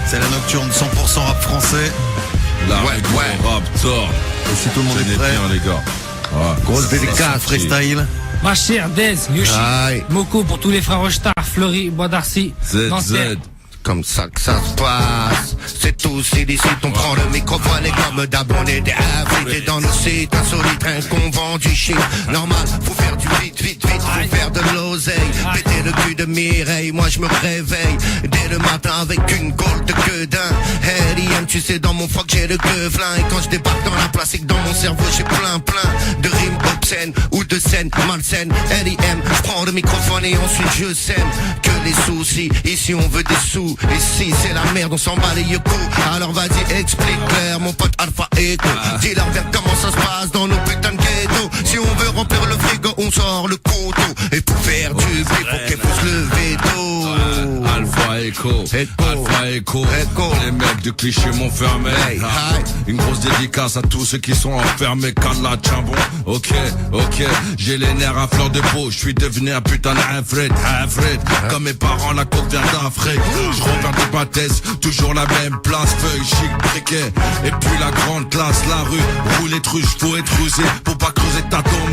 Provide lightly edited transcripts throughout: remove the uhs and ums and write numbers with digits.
C'est la nocturne 100% rap français. Rap tort. Et si tout le monde est prêt, bien, les gars. Grosse dédicace, freestyle. Ma chère Dez, Yoshi, Aïe. Moko pour tous les frères Rochtar, Fleury, Bois d'Arcy, Nanterre. Comme ça que ça se passe, c'est tous illicite, on prend le microphone et comme d'hab on est des invités dans nos sites insolites, inconvents du shit. Normal, faut faire du vite, faut faire de l'oseille, péter le cul de Mireille, moi je me réveille dès le matin avec une gaule de queue d'un L.I.M. Tu sais dans mon froc j'ai le quevelin, et quand je débarque dans la place c'est que dans mon cerveau j'ai plein de rimes obscènes ou de scènes malsaines. L.I.M. je prends le microphone et ensuite je sème que les soucis, ici on veut des sous. Et si c'est la merde, on s'en bat les yoko. Alors vas-y, explique clair, mon pote Alpha Echo. Dis-leur bien comment ça se passe dans nos putains de ghettos. Si on veut remplir le frigo, on sort le couteau. Et pour faire du blé, faut qu'elle pousse le veto. Alpha Echo. Les mecs de cliché m'ont fermé. Une grosse dédicace à tous ceux qui sont enfermés. Canla Chambon. Ok. J'ai les nerfs à fleur de peau. Je suis devenu un putain d'Afrique. Comme mes parents, la côte vient d'Afrique. Je reviens des pâtesses, toujours la même place. Feuille, chic, briquet. Et puis la grande classe, la rue. Roule truche, faut être rusé. Pour pas creuser ta tombe,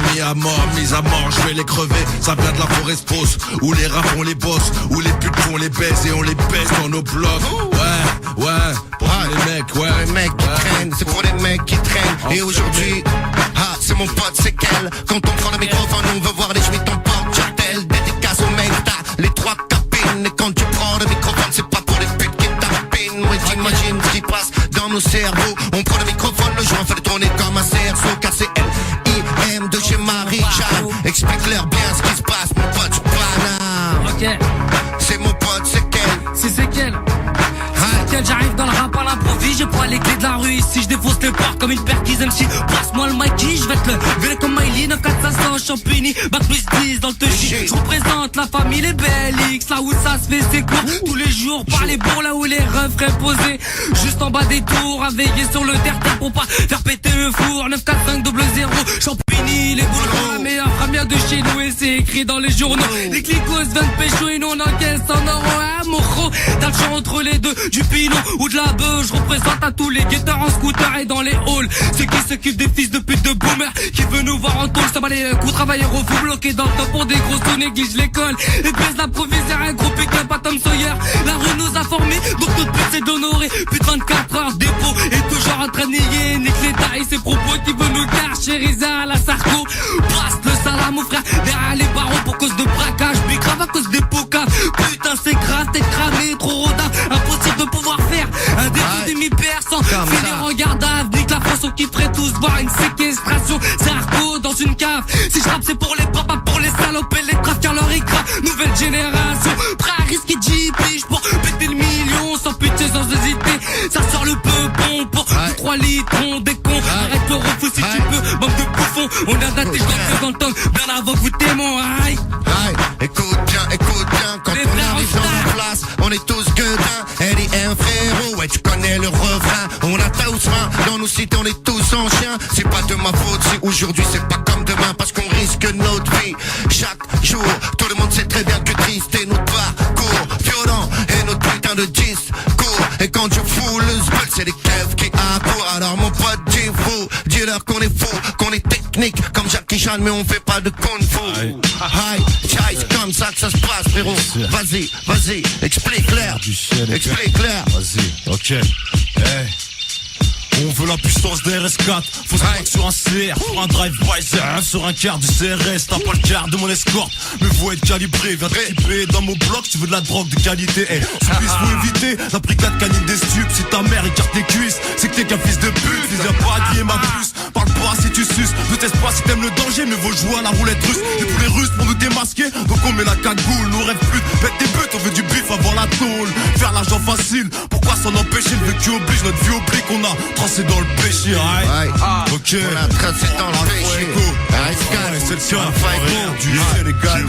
mise à mort, je vais les crever. Ça vient de la forêt fausse, où les rats font les boss, où les putes font les baisses et on les baisse dans nos blocs. Pour les mecs, les mecs qui traînent, c'est pour les mecs qui traînent. Et aujourd'hui, c'est mon pote, c'est quel. Quand on prend le microphone, on veut voir les juifs en porte-chartel. Dédicace aux mecs, t'as les trois capines. Et quand tu prends le microphone, c'est pas pour les putes qui tapinent. Ouais, t'imagines ce qui passe dans nos cerveaux. On prend le microphone, le joint fait le tourner comme un cerceau. Car c'est L.I.M. de chez Marie-Jeanne. Explique-leur bien ce qui se passe, mon pote, je paname. Ok. C'est mon pote, c'est quel. C'est quel. J'arrive dans le rap à l'improviste, j'ai pas les clés de la rue ici, je défonce les portes comme une perquise MC. Passe-moi le Mikey, je vais te le véler comme Miley, 9400 Champigny, bac plus 10 dans le touchy. Je représente la famille, les BLX, là où ça se fait c'est court. Tous les jours, par les bourgs, là où les refrains posés. Juste en bas des tours, à veiller sur le terre-terre pour pas faire péter le four. 94500 Champigny, les boules, la meilleure première de chez nous et c'est écrit dans les journaux. Les clicos viennent pécho et nous on encaisse en euros. Moro, t'as le choix entre les deux, du Pinot ou de la beuh. Je représente à tous les guetteurs en scooter et dans les halls. Ceux qui s'occupent des fils de pute de boomer qui veut nous voir en tôle, ça va les coups travailleurs au fou bloqués dans le temps pour des gros sous néglige l'école. Et baisse la provisaire, un gros pick-up à Tom Sawyer. La rue nous a formés, donc notre but c'est d'honorer. Plus de 24 heures dépôt et toujours en train de nier. Nique l'État et ses propos qui veut nous carchériser à la Sarko. Passe le salam mon frère derrière les barreaux pour cause de braquage. Bicrave à cause des pocas. Putain c'est grave, t'es cramé, trop rodin. Impossible de pouvoir faire un début demi-percent. Filer en garde à nique la France, on kifferait tous voir une séquestration. C'est Arco dans une cave. Si je rappe c'est pour les papas, pour les salopes et les trafiquants leur écran. Nouvelle génération, prêt à risquer 10 piges pour péter le million. Sans pitié, sans hésiter. Ça sort le peupon pour 3 litres, des cons. Arrête le refou si tu peux, bande de bouffons. On a daté, je dans le temps, bien avant que vous témoins. Écoute bien, quand on arrive dans la place, on est tous gueudins. L.I.M. frérot, ouais tu connais le refrain. On a tous faim, dans nos cités on est tous en chien. C'est pas de ma faute si aujourd'hui c'est pas comme demain, parce qu'on risque notre vie chaque jour. Tout le monde sait très bien que triste est notre parcours violent et notre putain de discours. Et quand je fous le spell, c'est les keufs qui accourent. Alors mon pote dis-leur qu'on est fou, qu'on est technique comme Jackie Chan, mais on fait pas de kung fu. C'est comme ça que ça se passe frérot. Vas-y, explique-leur. Vas-y, ok. On veut la puissance des RS4, faut se battre sur un CR, sur un drive-by, sur un quart du CRS. T'as pas le quart de mon escorte, mais faut être calibré. Viens triper dans mon bloc, tu veux de la drogue de qualité. Supplice faut éviter, la brigade canine des stupes. Si ta mère écarte tes cuisses, c'est que t'es qu'un fils de pute. Viens pas habiller ma puce, parle pas si tu suces. Ne teste pas si t'aimes le danger, mais vaut jouer à la roulette russe. Et tous les Russes pour nous démasquer, donc on met la cagoule. Nous rêve plus, pète des buts, on veut du bif avant la tôle. Faire l'argent facile, pourquoi s'en empêcher? Le vécu oblige, notre vie oblige qu'on a tracé dans le péché, ok. On a tracé dans le péché. C'est le cas, du Sénégal,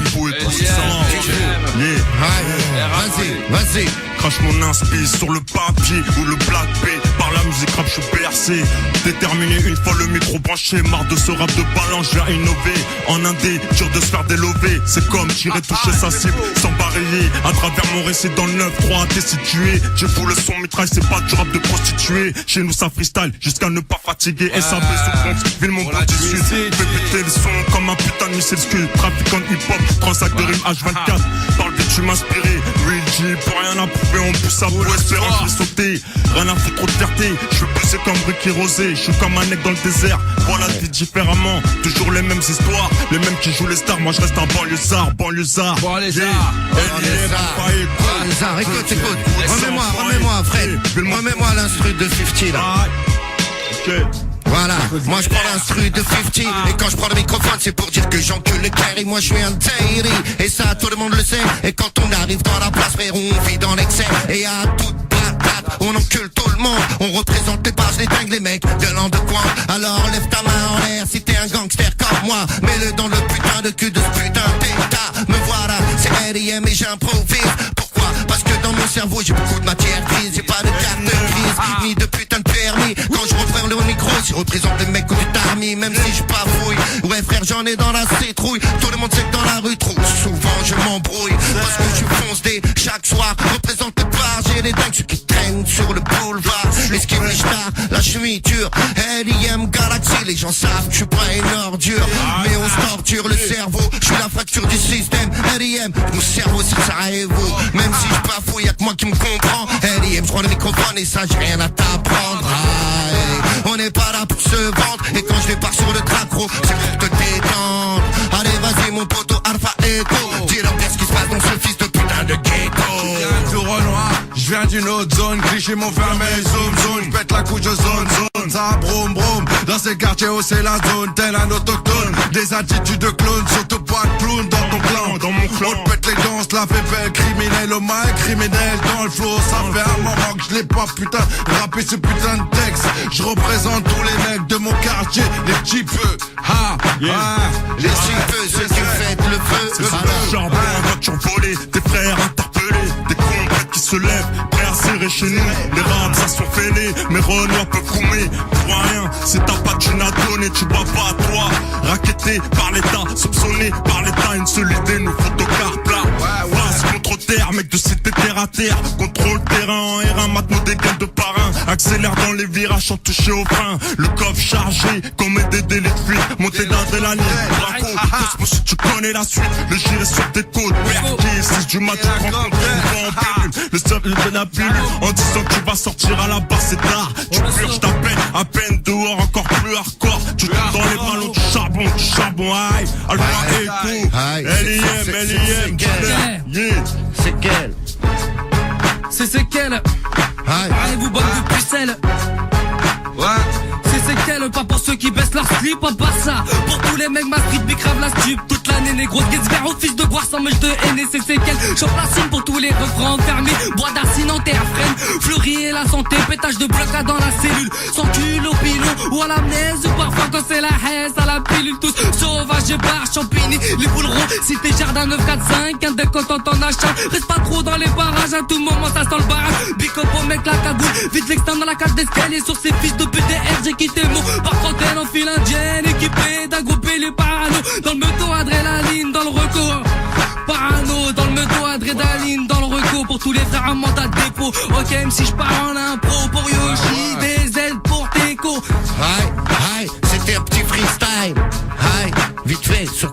Vas-y. Crache mon inspi sur le papier ou le black B. Par la la musique rap, je suis bercé. Déterminé une fois le micro branché. Marre de ce rap de balance, je viens innover. En indé, dur de se faire délover. C'est comme tirer, toucher sa cible sans barayer. À travers mon récit dans le 9-3, t'es situé. J'ai fou le son mitraille, c'est pas du rap de prostituée. Chez nous ça freestyle, jusqu'à ne pas fatiguer. SAB souffrance, ville mon bout du sud. Fais péter le son comme un putain de missile scud. Trafiquant de hip-hop, transac de rime H24. Par le tu m'inspirer, Real G, pour rien à prouver, on pousse à bout, espérant que je vais sauter. Rien à foutre, trop de fierté, je suis poussé comme Ricky Rosé. Je suis comme un mec dans le désert, voilà la vie différemment. Toujours les mêmes histoires, les mêmes qui jouent les stars. Moi je reste un banlieusard. Banlieusard, écoute, remets-moi Fred, remets-moi l'instru de 50 là. Ok. Voilà, moi je prends l'instru de 50 et quand je prends le microphone c'est pour dire que j'encule le carré. Moi je suis un Terry et ça tout le monde le sait. Et quand on arrive dans la place frère on vit dans l'excès. Et à toute patate on encule tout le monde. On représente les bases, les dingues, les mecs de l'an de coin. Alors lève ta main en l'air si t'es un gangster comme moi. Mets-le dans le putain de cul de ce putain d'état. Me voilà, c'est R.I.M. et j'improvise. Pourquoi? Parce que dans mon cerveau j'ai beaucoup de matière grise. J'ai pas de carte grise, ni de putain de permis. Quand je reprends le micro, je représente les mecs ou du tarmi. Même si je pas fouille, ouais frère j'en ai dans la citrouille. Tout le monde sait que dans la rue trop souvent je m'embrouille. Parce que je fonce des chaque soir. Représente le bar, j'ai les dingues ceux qui traînent sur le boulevard. Esquive les stars, là je suis dur. L.I.M. Galaxy, les gens savent que je suis pas une ordure. Mais on se torture le cerveau, je suis la fracture du système. L.I.M. mon cerveau c'est Sarajevo. Même si je pas fou, y'a que moi qui me comprend. L.I.M. je prends le microphone et ça j'ai rien à t'apprendre. On n'est pas là pour se vendre. Et quand je débarque sur le tracro, c'est pour te détendre. Allez vas-y mon poteau Alpha Echo. Dis-leur bien ce qui se passe dans ce fils de putain de ghetto. Du Renoir, je viens d'une autre zone, cliché mon fermé, zoom zone, j'pète la couche de zone, ça broum broum, dans ces quartiers où c'est la zone, tel un autochtone, des attitudes de clown, surtout pas de clown dans ton clan, dans mon clan, on te pète les dents, la fait belle, criminel au mic, criminel dans le flow, ça fait un moment que je l'ai pas putain, rappé ce putain de texte, je représente tous les mecs de mon quartier, les petits peu, les petits peu, ceux qui fêtent le feu. C'est le charbon, voiture volée, des frères interpellés, des complètes qui se lèvent, prêts à serrer chez nous. Les rames ça sont fêlés, mes Renois peuvent coumer. Pour rien, c'est ta patine à donner, tu bois pas à toi. Raquetté par l'État, soupçonné par l'État, une seule idée, nous photocarpe là. Face contre terre, mec de cité terre à terre. Contrôle terrain en R1, maintenant des gains de parrain. Accélère dans les virages sans toucher au frein. Le coffre chargé, comme des délais de fuite. Montée d'adrénaline, braco, Cosmo si tu connais la suite. Le gilet sur tes côtes, perqué, 6 du mat, tu te rends compte, on va en pilule. Le seul de la pilule, en disant que tu vas sortir à la base, c'est tard. Tu purges ta peine, à peine dehors, encore plus hardcore. Tu tombes dans les ballons du charbon, aïe. Alpha Echo, L.I.M. C'est quel? C'est quel? Allez vous bonne de pucelle. Ouais. C'est quel, pas pour ceux qui baissent leur slip, pas ça. Pour tous les mecs, ma street bicrave la stup. Toute l'année, négro, guette vers au fils de boire sans mèche de haine. Et c'est quel, j'en placine pour tous les refrains enfermés. Bois d'arcine en terre freine, fleurie et la santé. Pétage de bloc dans la cellule, sans cul au pilon ou à l'amnèse. Ou parfois quand c'est la haisse à la pilule. Tous sauvages, barres, champigny, les boules ronds. Si t'es jardin 945, un décompte en ton achat. Reste pas trop dans les barrages, à tout moment ça sent le barrage. Big up au mec la cagoule, vite l'externe dans la cage d'escalier. Sur ces fils de PDR, j'ai quitté par trentaine en file indienne, équipé d'un groupe et les parano. Dans le meuton, adrénaline, dans le recours. Parano, dans le meuton, adrénaline, dans le recours. Pour tous les frères à mandat de dépôt. Ok, même si je pars en impro. Pour Yoshi, des ailes pour Teco. C'était un petit freestyle. Vite fait, sur